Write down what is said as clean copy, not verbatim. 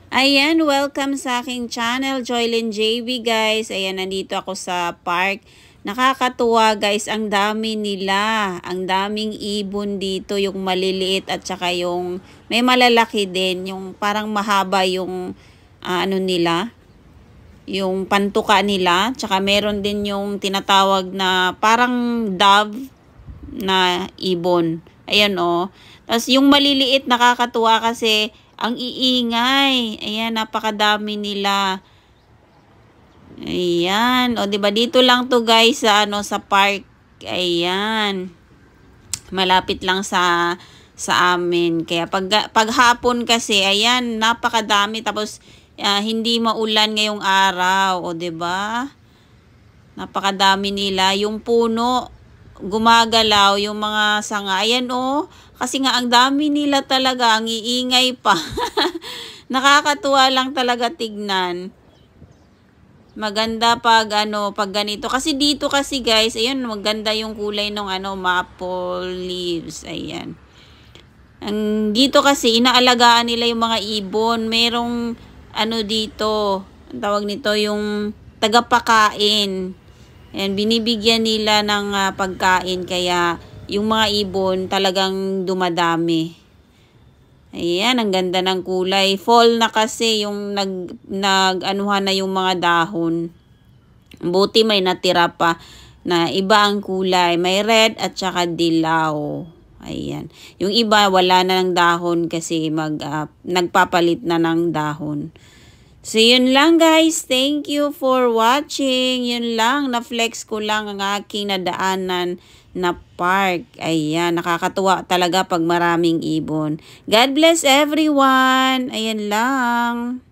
Ayan, welcome sa aking channel, Joylyn JB guys. Ayan, nandito ako sa park. Nakakatuwa guys, ang dami nila. Ang daming ibon dito, yung maliliit at saka yung may malalaki din. Yung parang mahaba yung ano nila, yung pantuka nila. Tsaka meron din yung tinatawag na parang dove na ibon. Ayan oh. Tapos yung maliliit nakakatuwa kasi ang iingay. Ayan, napakadami nila. Ayan. O, diba? Dito lang to guys sa, sa park. Ayan. Malapit lang sa amin. Kaya pag hapon kasi, ayan, napakadami. Tapos, hindi maulan ngayong araw. O, diba? Napakadami nila. Yung puno, gumagalaw. Yung mga sanga. Ayan, oh. Kasi nga, ang dami nila talaga. Ang iingay pa. Nakakatuwa lang talaga tignan. Maganda pag pag ganito. Kasi dito kasi guys, ayun, maganda yung kulay ng maple leaves. Ayan. Dito kasi inaalagaan nila yung mga ibon. Merong dito, ang tawag nito yung tagapakain. Ayan, binibigyan nila ng pagkain kaya yung mga ibon talagang dumadami. Ayan, ang ganda ng kulay. Fall na kasi yung nag-anuhan na yung mga dahon. Buti may natira pa na iba ang kulay. May red at saka dilaw. Ayan. Yung iba wala na ng dahon kasi nagpapalit na ng dahon. So, yun lang guys. Thank you for watching. Yun lang. Na-flex ko lang ang aking nadaanan na park. Ayan. Nakakatuwa talaga pag maraming ibon. God bless everyone. Ayan lang.